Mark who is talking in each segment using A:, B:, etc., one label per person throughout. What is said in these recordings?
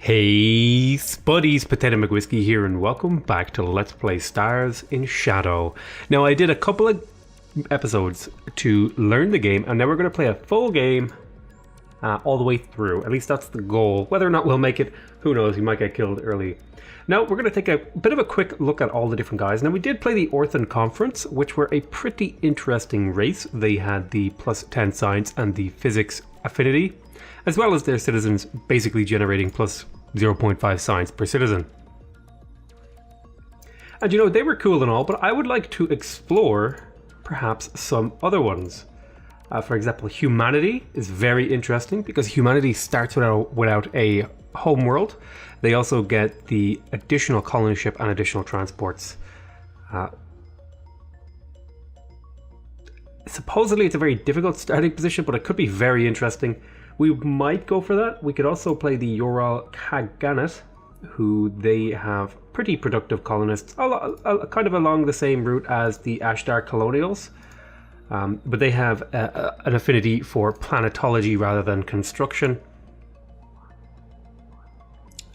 A: Hey Spuddies, PotatoMcWhiskey here and welcome back to Let's Play Stars in Shadow. Now I did a couple of episodes to learn the game and now we're going to play a full game all the way through. At least that's the goal. Whether or not we'll make it, who knows, we might get killed early. Now we're going to take a bit of a quick look at all the different guys. Now we did play the Orphan Conference, which were a pretty interesting race. They had the plus 10 science and the physics affinity, as well as their citizens basically generating plus 0.5 science per citizen. And you know, they were cool and all, but I would like to explore perhaps some other ones. For example, humanity is very interesting because humanity starts without a home world. They also get the additional colony ship and additional transports. Supposedly it's a very difficult starting position, but it could be very interesting. We might go for that. We could also play the Ural Kaganet, who they have pretty productive colonists, kind of along the same route as the Ashtar Colonials. But they have an affinity for planetology rather than construction.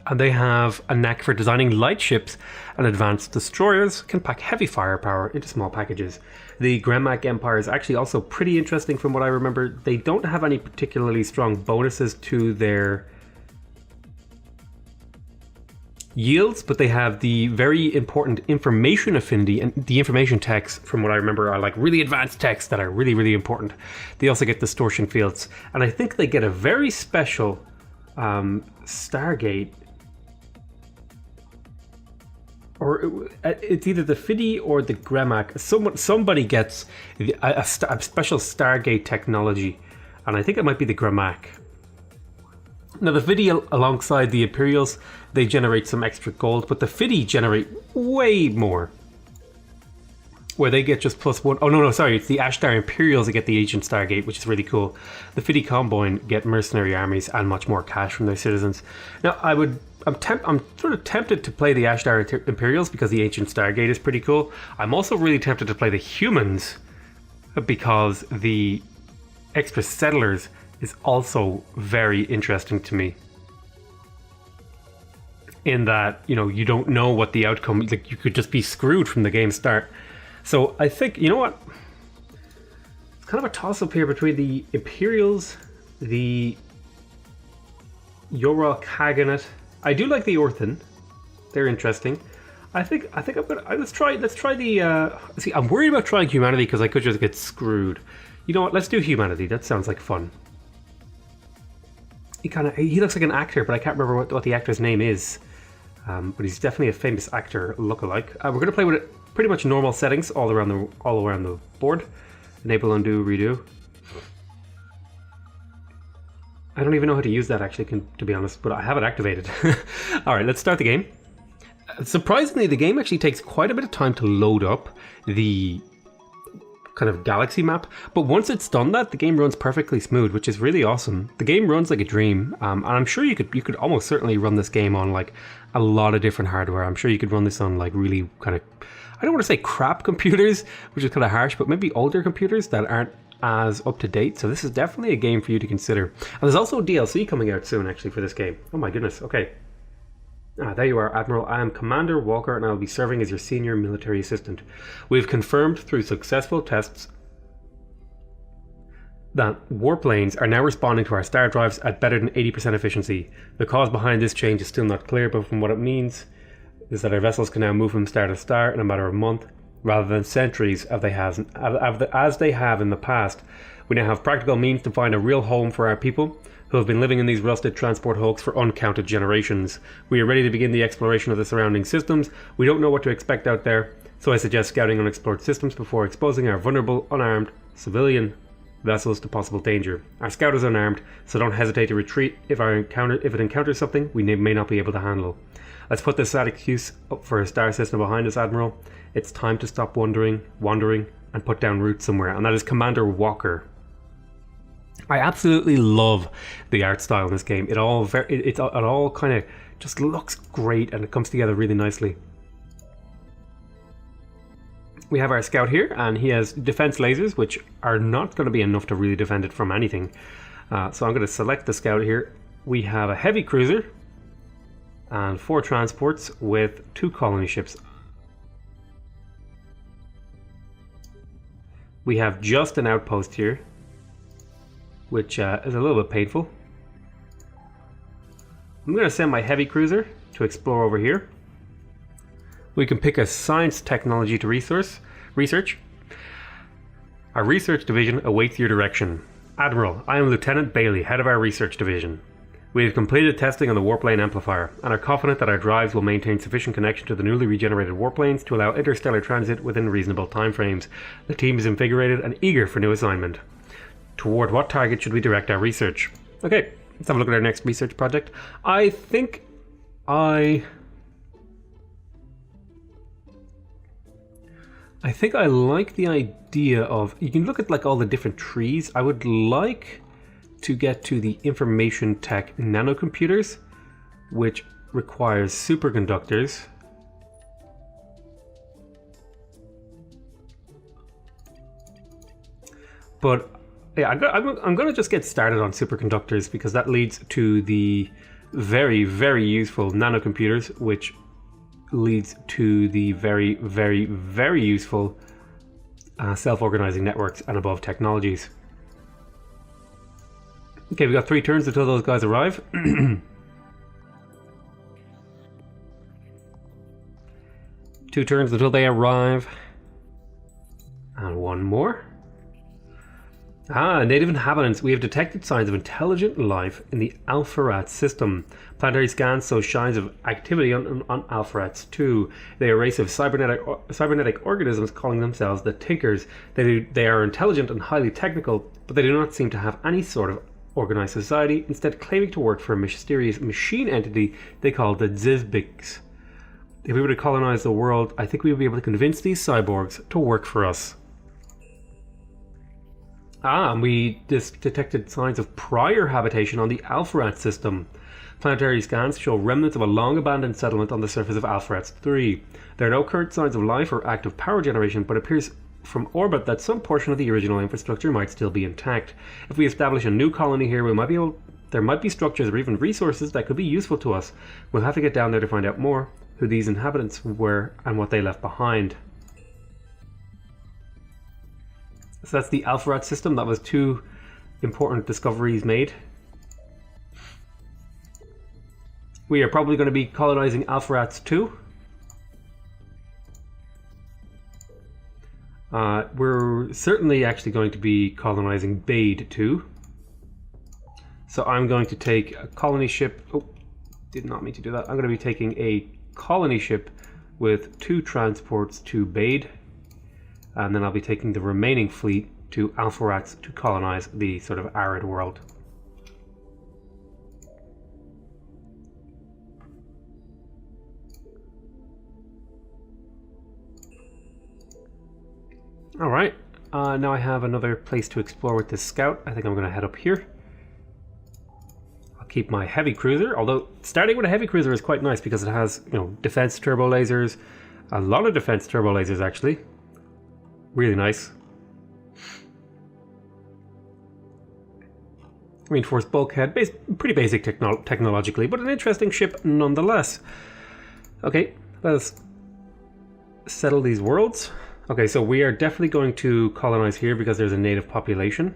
A: And they have a knack for designing light ships, and advanced destroyers can pack heavy firepower into small packages. The Gremmak Empire is actually also pretty interesting from what I remember. They don't have any particularly strong bonuses to their yields, but they have the very important information affinity, and the information techs, from what I remember, are like really advanced techs that are really, really important. They also get distortion fields, and I think they get a very special Stargate, or it's either the Fiddy or the Gremmak. Somebody gets a special Stargate technology, and I think it might be the Gremmak. Now the Fiddy alongside the Imperials, they generate some extra gold, but the Fiddy generate way more, where they get just +1. Oh no, sorry, it's the Ashtar Imperials that get the Ancient Stargate, which is really cool. The Fiddy Combine get mercenary armies and much more cash from their citizens. Now I'm sort of tempted to play the Ashtar Imperials because the Ancient Stargate is pretty cool. I'm also really tempted to play the humans because the extra settlers is also very interesting to me. In that, you know, you don't know what the outcome, like you could just be screwed from the game start. So I think, you know what? It's kind of a toss-up here between the Imperials, the Ural Kaganet. I do like the Orphan. They're interesting. I think I'm gonna let's try the see, I'm worried about trying humanity because I could just get screwed. You know what? Let's do humanity. That sounds like fun. He looks like an actor, but I can't remember what the actor's name is. But he's definitely a famous actor lookalike. We're gonna play with pretty much normal settings all around the board. Enable, undo, redo. I don't even know how to use that actually, to be honest, but I have it activated. Alright, let's start the game. Surprisingly, the game actually takes quite a bit of time to load up the kind of galaxy map, but once it's done that, the game runs perfectly smooth, which is really awesome. The game runs like a dream, and I'm sure you could almost certainly run this game on like a lot of different hardware. I'm sure you could run this on like really kind of, I don't want to say crap computers, which is kind of harsh, but maybe older computers that aren't as up to date. So this is definitely a game for you to consider. And there's also DLC coming out soon actually for this game. Oh my goodness. Okay. There you are, Admiral. I am Commander Walker and I will be serving as your senior military assistant. We have confirmed through successful tests that warplanes are now responding to our star drives at better than 80% efficiency. The cause behind this change is still not clear, but from what it means is that our vessels can now move from star to star in a matter of a month, rather than centuries as they have in the past. We now have practical means to find a real home for our people, who have been living in these rusted transport hulks for uncounted generations. We are ready to begin the exploration of the surrounding systems. We don't know what to expect out there, so I suggest scouting unexplored systems before exposing our vulnerable, unarmed, civilian vessels to possible danger. Our scout is unarmed, so don't hesitate to retreat if it encounters something we may not be able to handle. Let's put this sad excuse up for a star system behind us, Admiral. It's time to stop wandering, and put down roots somewhere, and that is Commander Walker. I absolutely love the art style in this game. It all kind of just looks great, and it comes together really nicely. We have our scout here, and he has defense lasers, which are not going to be enough to really defend it from anything. So I'm going to select the scout here. We have a heavy cruiser, and 4 transports with 2 colony ships. We have just an outpost here, which is a little bit painful. I'm going to send my heavy cruiser to explore over here. We can pick a science technology to research. Our research division awaits your direction. Admiral, I am Lieutenant Bailey, head of our research division. We have completed testing on the warplane amplifier and are confident that our drives will maintain sufficient connection to the newly regenerated warplanes to allow interstellar transit within reasonable timeframes. The team is invigorated and eager for new assignment. Toward what target should we direct our research? Okay, let's have a look at our next research project. I think I like the idea of, you can look at like all the different trees. I would like to get to the information tech nanocomputers, which requires superconductors. But yeah, I'm going to just get started on superconductors because that leads to the very, very useful nanocomputers, which leads to the very, very, very useful self-organizing networks and above technologies. Okay, we've got 3 turns until those guys arrive. 2 turns until they arrive. And 1 more. Native inhabitants. We have detected signs of intelligent life in the Alpharat system. Planetary scans show signs of activity on Alpharats 2. They are a race of cybernetic organisms calling themselves the Tinkers. They are intelligent and highly technical, but they do not seem to have any sort of organized society, instead claiming to work for a mysterious machine entity they call the Zizbiks. If we were to colonize the world, I think we would be able to convince these cyborgs to work for us. And we detected signs of prior habitation on the Alpharat system. Planetary scans show remnants of a long-abandoned settlement on the surface of Alpharat 3. There are no current signs of life or active power generation, but it appears from orbit that some portion of the original infrastructure might still be intact. If we establish a new colony here, there might be structures or even resources that could be useful to us. We'll have to get down there to find out more, who these inhabitants were and what they left behind. So that's the Alpharat system. That was 2 important discoveries made. We are probably going to be colonizing Alpharats 2. We're certainly actually going to be colonizing Bade 2. So I'm going to take a colony ship. Oh, did not mean to do that. I'm going to be taking a colony ship with 2 transports to Bade. And then I'll be taking the remaining fleet to Alpharats to colonize the sort of arid world. Alright, now I have another place to explore with this scout. I think I'm going to head up here. I'll keep my heavy cruiser, although starting with a heavy cruiser is quite nice because it has, defense turbo lasers. A lot of defense turbo lasers actually. Really nice. Reinforced bulkhead, pretty basic technologically, but an interesting ship nonetheless. Okay, let's settle these worlds. Okay, so we are definitely going to colonize here because there's a native population.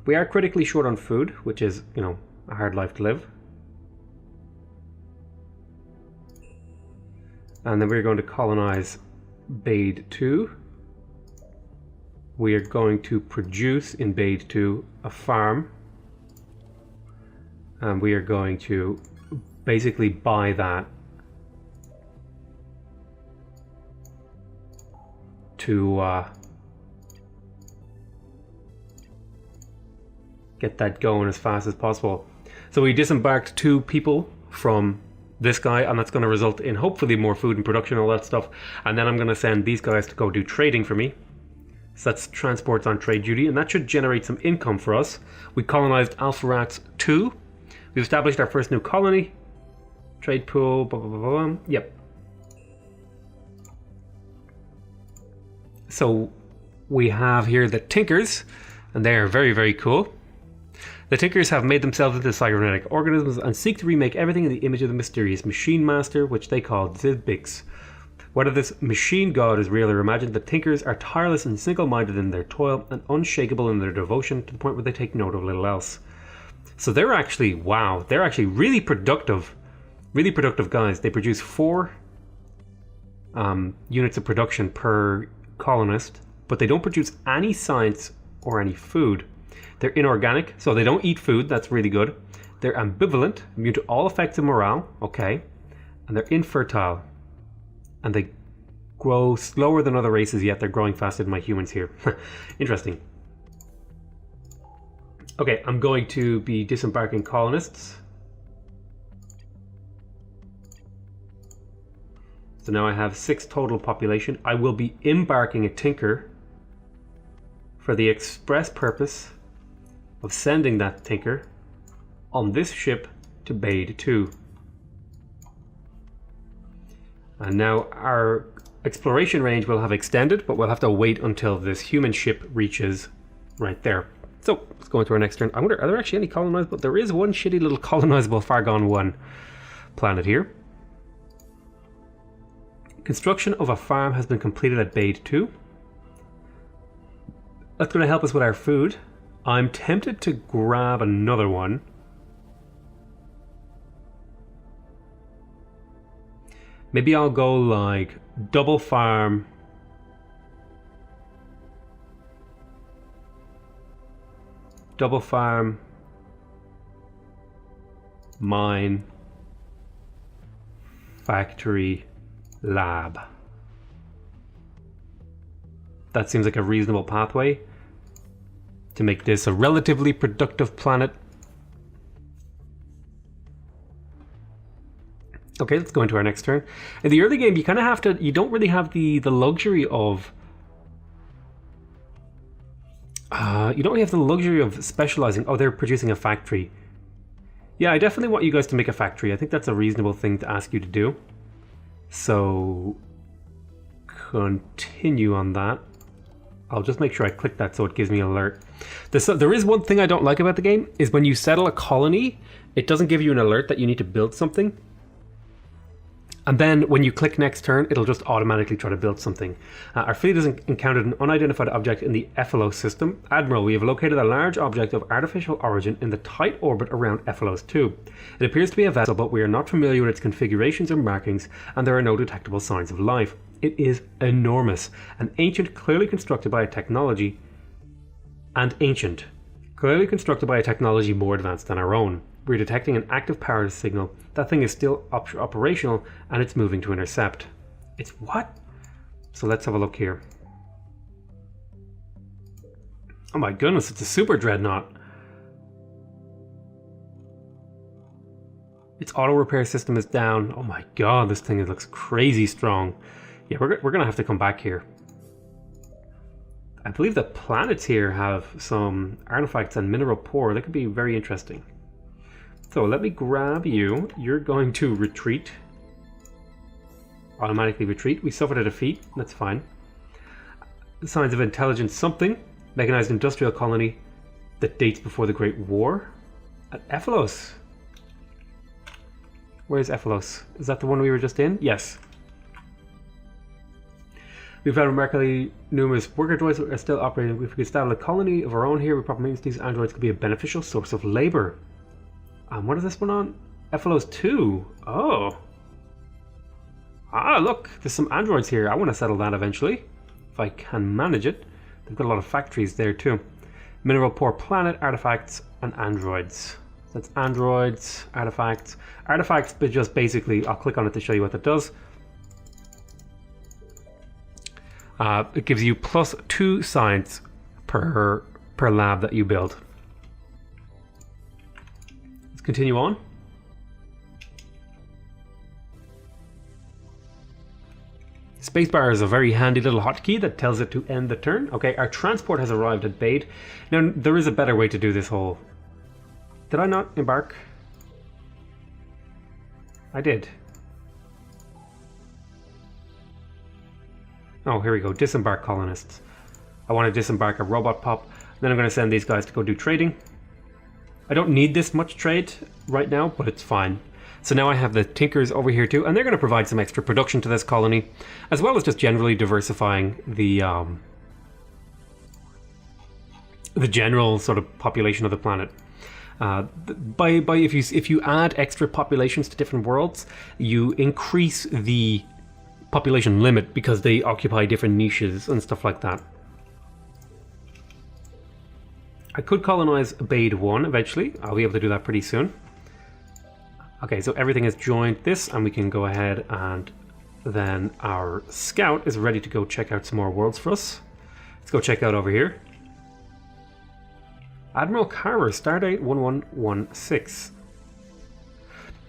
A: We are critically short on food, which is, a hard life to live. And then we're going to colonize Bade 2. We are going to produce in Bade 2 a farm. And we are going to basically buy that to get that going as fast as possible. So we disembarked 2 people from this guy, and that's going to result in hopefully more food and production, all that stuff. And then I'm going to send these guys to go do trading for me. So that's transports on trade duty, and that should generate some income for us. We colonized Alpharats 2. We've established our first new colony. Trade pool, blah, blah, blah, blah. Yep. So we have here the Tinkers, and they are very, very cool. The Tinkers have made themselves into cybernetic organisms and seek to remake everything in the image of the mysterious machine master, which they call Zibix. Whether this machine god is real or imagined, the Tinkers are tireless and single-minded in their toil and unshakable in their devotion to the point where they take note of little else. So they're actually, wow, they're actually really productive guys. They produce 4 units of production per colonist, but they don't produce any science or any food. They're inorganic, so they don't eat food. That's really good. They're ambivalent, immune to all effects of morale. Okay. And they're infertile. And they grow slower than other races, yet they're growing faster than my humans here. Interesting. Okay, I'm going to be disembarking colonists. So now I have 6 total population. I will be embarking a Tinker for the express purpose of sending that Tinker on this ship to Bade 2. And now our exploration range will have extended, but we'll have to wait until this human ship reaches right there. So let's go into our next turn. I wonder, are there actually any colonizable? There is one shitty little colonizable Far Gone 1 planet here. Construction of a farm has been completed at Bade 2. That's going to help us with our food. I'm tempted to grab another one. Maybe I'll go like double farm. Double farm. Mine. Factory. Lab. That seems like a reasonable pathway to make this a relatively productive planet. Okay, let's go into our next turn. In the early game, you kind of have to, you don't really have the luxury of you don't really have the luxury of specializing. Oh, they're producing a factory. Yeah, I definitely want you guys to make a factory. I think that's a reasonable thing to ask you to do. So continue on that. I'll just make sure I click that so it gives me an alert. There is one thing I don't like about the game, is when you settle a colony, it doesn't give you an alert that you need to build something. And then when you click next turn, it'll just automatically try to build something. Our fleet has encountered an unidentified object in the Ephelos system. Admiral, we have located a large object of artificial origin in the tight orbit around Ephelos 2. It appears to be a vessel, but we are not familiar with its configurations or markings, and there are no detectable signs of life. It is enormous, and ancient, clearly constructed by a technology, more advanced than our own. We're detecting an active power signal. That thing is still operational, and it's moving to intercept. It's what? So let's have a look here. Oh my goodness, it's a super dreadnought. Its auto repair system is down. Oh my god, this thing looks crazy strong. Yeah, we're gonna have to come back here. I believe the planets here have some artifacts and mineral poor. That could be very interesting. So let me grab you. You're going to retreat. Automatically retreat. We suffered a defeat. That's fine. Signs of intelligence something. Mechanized industrial colony that dates before the Great War. At Ephelos. Where's Ephelos? Is that the one we were just in? Yes. We've found remarkably numerous worker droids that are still operating. If we could establish a colony of our own here with proper means, these androids could be a beneficial source of labor. What is this one on? Ephelos 2. Oh. Ah, look. There's some androids here. I want to settle that eventually. If I can manage it. They've got a lot of factories there too. Mineral poor planet, artifacts, and androids. That's androids, artifacts. Artifacts, but just basically, I'll click on it to show you what that does. It gives you +2 science per lab that you build. Continue on. Spacebar is a very handy little hotkey that tells it to end the turn. Okay, our transport has arrived at Bade. Now, there is a better way to do this whole... Did I not embark? I did. Oh, here we go. Disembark colonists. I want to disembark a robot pop. Then I'm going to send these guys to go do trading. I don't need this much trade right now, but it's fine. So now I have the Tinkers over here too, and they're going to provide some extra production to this colony, as well as just generally diversifying the general sort of population of the planet. If you add extra populations to different worlds, you increase the population limit because they occupy different niches and stuff like that. I could colonize Bade 1 eventually. I'll be able to do that pretty soon. Okay, so everything has joined this, and we can go ahead, and then our scout is ready to go check out some more worlds for us. Let's go check out over here. Admiral Carver, Stardate 1116.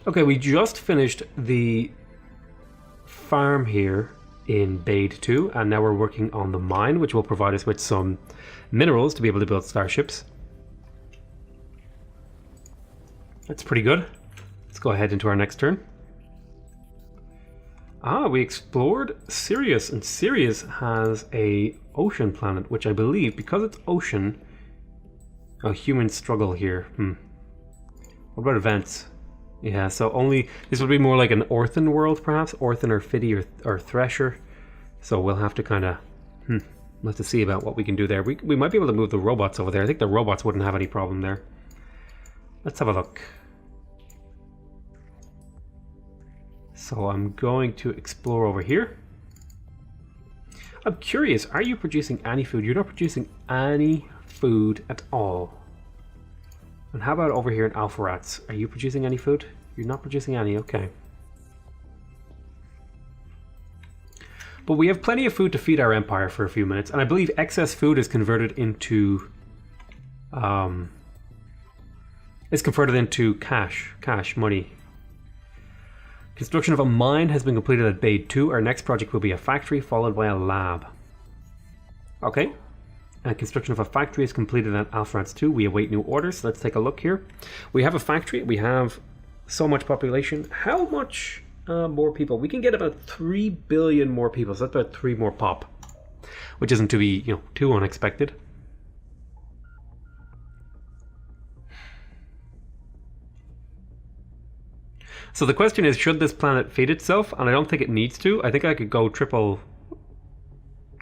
A: Okay, we just finished the farm here in Bade 2, and now we're working on the mine, which will provide us with some minerals to be able to build starships. That's pretty good. Let's go ahead into our next turn. We explored Sirius, and Sirius has a ocean planet, which I believe, because it's ocean... Oh, human struggle here. What about events? Yeah, so only... This would be more like an Orthan world, perhaps? Orthan or Fiddy or Thresher. So we'll have to kind of... We'll have to see about what we can do there. We might be able to move the robots over there. I think the robots wouldn't have any problem there. Let's have a look. So I'm going to explore over here. I'm curious, are you producing any food? You're not producing any food at all. And how about over here in Alpha Rats? Are you producing any food? You're not producing any, okay. But we have plenty of food to feed our empire for a few minutes, and I believe excess food is converted into cash money. Construction of a mine has been completed at Bade 2. Our next project will be a factory followed by a lab. Okay. And construction of a factory is completed at Alpha Rats 2. We await new orders. Let's take a look here. We have a factory. We have so much population. How much more people? We can get about 3 billion more people. So that's about 3 more pop, which isn't to be, too unexpected. So the question is, should this planet feed itself? And I don't think it needs to. I think I could go triple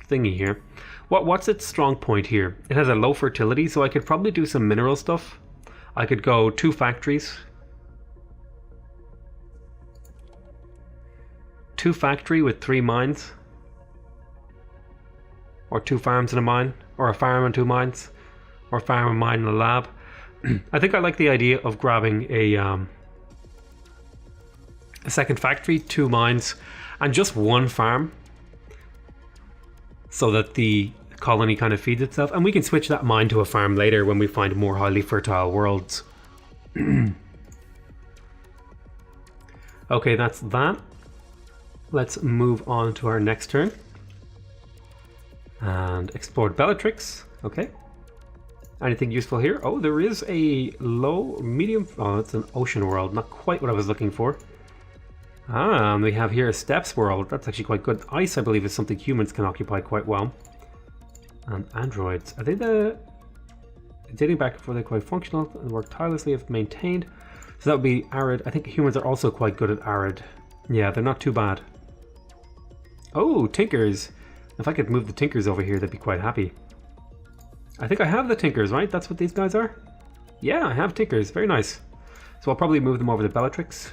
A: thingy here. What's its strong point here? It has a low fertility, so I could probably do some mineral stuff. I could go 2 factories. 2 factory with 3 mines. Or 2 farms and a mine. Or a farm and 2 mines. Or a farm and mine and a lab. I think I like the idea of grabbing a second factory, 2 mines, and just 1 farm, so that the colony kind of feeds itself, and we can switch that mine to a farm later when we find more highly fertile worlds. Okay, that's that. Let's move on to our next turn and explore Bellatrix. Okay, anything useful here? Oh, there is a medium. Oh, it's an ocean world, not quite what I was looking for. And we have here a steppes world. That's actually quite good. Ice, I believe, is something humans can occupy quite well. And androids. Are they dating back before they're quite functional and work tirelessly if maintained? So that would be arid. I think humans are also quite good at arid. Yeah, they're not too bad. Oh, Tinkers. If I could move the Tinkers over here, they'd be quite happy. I think I have the Tinkers, right? That's what these guys are? Yeah, I have Tinkers. Very nice. So I'll probably move them over to Bellatrix.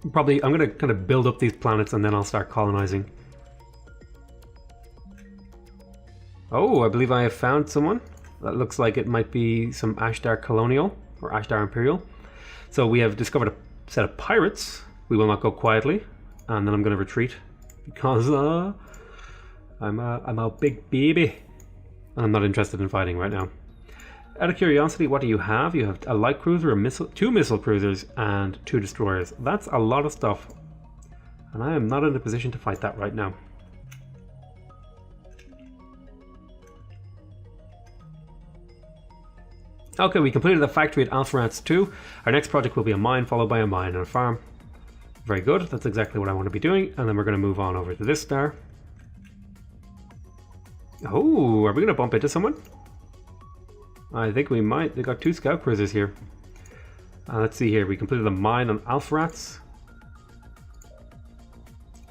A: I'm going to kind of build up these planets and then I'll start colonizing. Oh, I believe I have found someone. That looks like it might be some Ashdar Colonial or Ashdar Imperial. So we have discovered a set of pirates. We will not go quietly, and then I'm going to retreat because I'm a big baby and I'm not interested in fighting right now. Out of curiosity, what do you have? You have a light cruiser, a missile, 2 missile cruisers, and 2 destroyers. That's a lot of stuff, and I am not in a position to fight that right now. Okay, we completed the factory at Alpha Rats 2. Our next project will be a mine, followed by a mine and a farm. Very good, that's exactly what I want to be doing, and then we're going to move on over to this star. Oh, are we going to bump into someone? I think we might. They got 2 scout cruisers here. Let's see here. We completed a mine on Alpharats.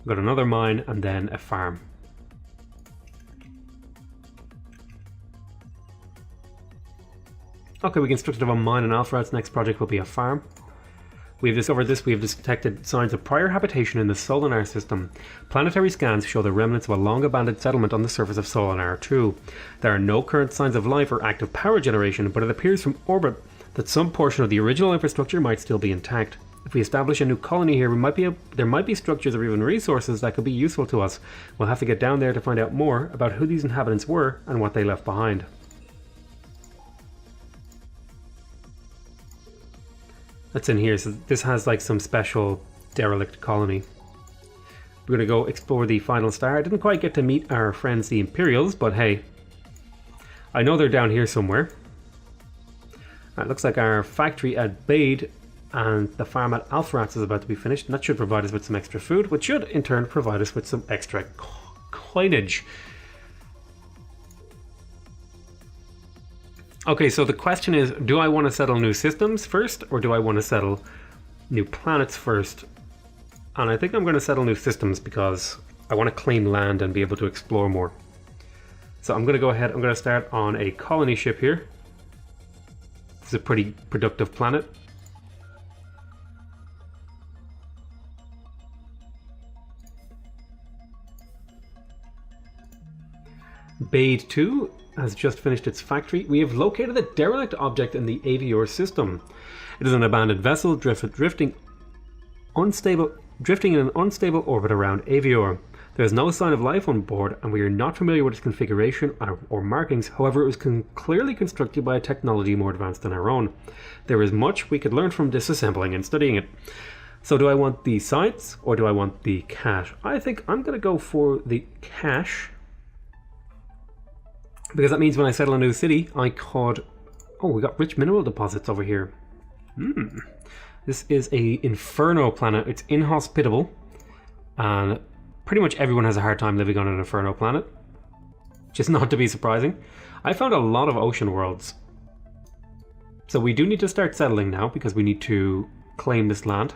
A: Got another mine and then a farm. Okay, we constructed a mine on Alpharats. Next project will be a farm. We have discovered this. We have detected signs of prior habitation in the Solinar system. Planetary scans show the remnants of a long-abandoned settlement on the surface of Solinar 2. There are no current signs of life or active power generation, but it appears from orbit that some portion of the original infrastructure might still be intact. If we establish a new colony here, there might be structures or even resources that could be useful to us. We'll have to get down there to find out more about who these inhabitants were and what they left behind. That's in here, so this has like some special derelict colony. We're gonna go explore the final star. I didn't quite get to meet our friends the Imperials, but hey, I know they're down here somewhere. It looks like our factory at Bade and the farm at Alpharats is about to be finished, and that should provide us with some extra food, which should in turn provide us with some extra coinage. Okay, so the question is, do I want to settle new systems first, or do I want to settle new planets first? And I think I'm going to settle new systems because I want to claim land and be able to explore more. So I'm going to go ahead, I'm going to start on a colony ship here. This is a pretty productive planet. Bade 2 has just finished its factory. We have located a derelict object in the Avior system. It is an abandoned vessel drifting in an unstable orbit around Avior. There is no sign of life on board, and we are not familiar with its configuration or markings. However, it was clearly constructed by a technology more advanced than our own. There is much we could learn from disassembling and studying it. So do I want the science or do I want the cash? I think I'm going to go for the cash, because that means when I settle a new city, I could... Oh, we got rich mineral deposits over here. This is a Inferno planet. It's inhospitable, and pretty much everyone has a hard time living on an Inferno planet. Just not to be surprising. I found a lot of ocean worlds. So we do need to start settling now, because we need to claim this land.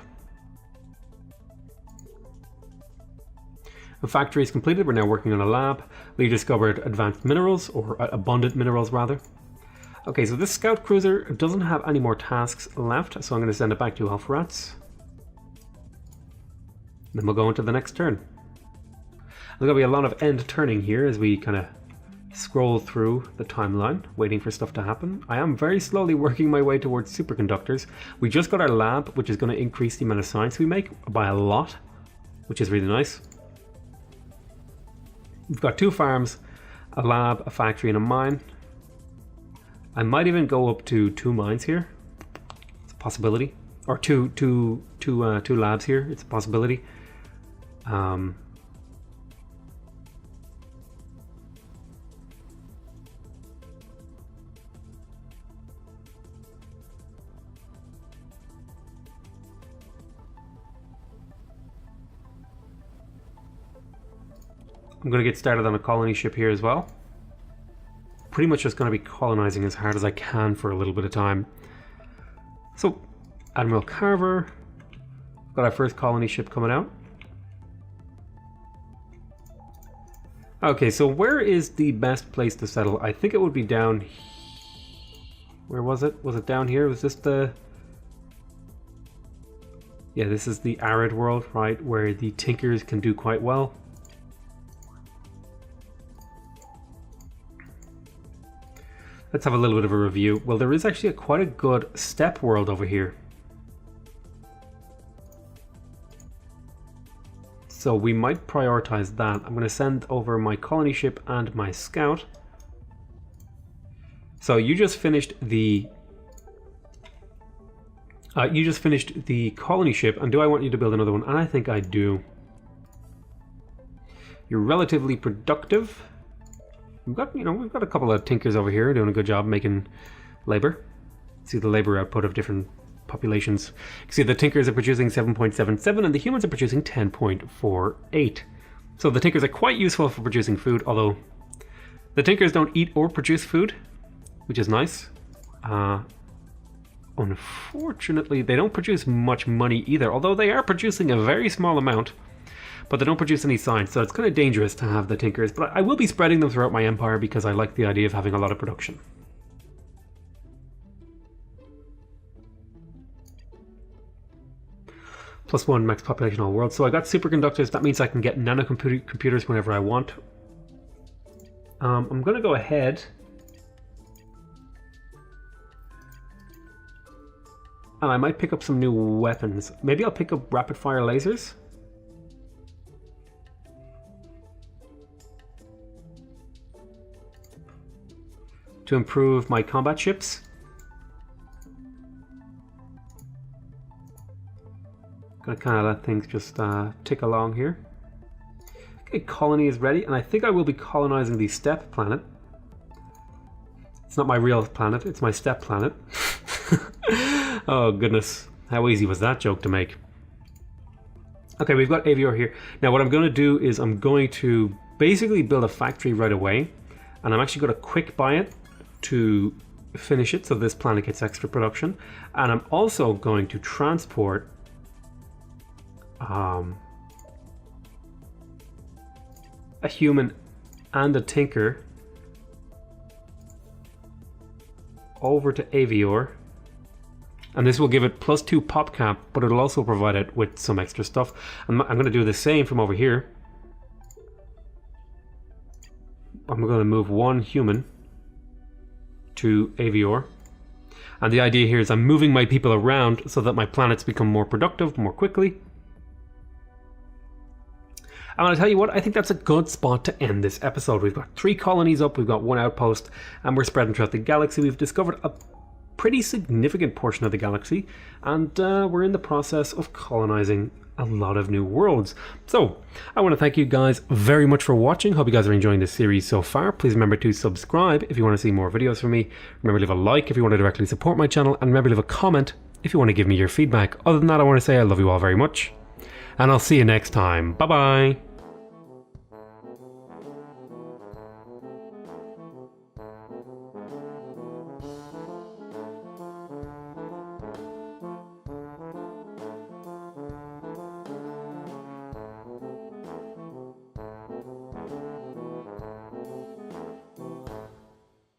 A: The factory is completed. We're now working on a lab. We discovered advanced minerals, or abundant minerals rather. Okay, so this scout cruiser doesn't have any more tasks left, so I'm going to send it back to Alpharats. Then we'll go into the next turn. There's going to be a lot of end turning here as we kind of scroll through the timeline, waiting for stuff to happen. I am very slowly working my way towards superconductors. We just got our lab, which is going to increase the amount of science we make by a lot, which is really nice. We've got 2 farms, a lab, a factory, and a mine. I might even go up to 2 mines here. It's a possibility. Or two labs here. It's a possibility. I'm going to get started on a colony ship here as well. Pretty much just going to be colonizing as hard as I can for a little bit of time. So, Admiral Carver, got our first colony ship coming out. Okay, so where is the best place to settle? I think it would be down... Where was it? Was it down here? Was this the... Yeah, this is the arid world, right? Where the Tinkers can do quite well. Let's have a little bit of a review. Well, there is actually quite a good steppe world over here. So we might prioritize that. I'm going to send over my colony ship and my scout. So you just finished the colony ship, and do I want you to build another one? And I think I do. You're relatively productive. We've got a couple of Tinkers over here doing a good job making labor. See the labor output of different populations. You can see the Tinkers are producing 7.77 and the humans are producing 10.48. So the Tinkers are quite useful for producing food, although the Tinkers don't eat or produce food. which is nice. Unfortunately, they don't produce much money either, although they are producing a very small amount, but they don't produce any science, so it's kind of dangerous to have the Tinkers. But I will be spreading them throughout my empire because I like the idea of having a lot of production. +1 max population all world. So I got superconductors. That means I can get nanocomputers whenever I want. I'm going to go ahead and I might pick up some new weapons. Maybe I'll pick up rapid fire lasers. To improve my combat ships. Gonna kind of let things just tick along here. Okay, colony is ready, and I think I will be colonizing the steppe planet. It's not my real planet, it's my steppe planet. Oh goodness, how easy was that joke to make? Okay, we've got Avior here. Now what I'm going to do is I'm going to basically build a factory right away, and I'm actually going to quick buy it to finish it so this planet gets extra production. And I'm also going to transport a human and a tinker over to Avior, and this will give it +2 pop cap, but it'll also provide it with some extra stuff. I'm going to do the same from over here. I'm going to move one human to Avior, and the idea here is I'm moving my people around so that my planets become more productive more quickly. And I'll tell you what, I think that's a good spot to end this episode. We've got 3 colonies up, we've got 1 outpost, and we're spreading throughout the galaxy. We've discovered a pretty significant portion of the galaxy, and we're in the process of colonizing a lot of new worlds. So I want to thank you guys very much for watching. Hope you guys are enjoying this series so far. Please remember to subscribe if you want to see more videos from me. Remember to leave a like if you want to directly support my channel, and remember to leave a comment if you want to give me your feedback. Other than that, I want to say I love you all very much, and I'll see you next time. Bye bye.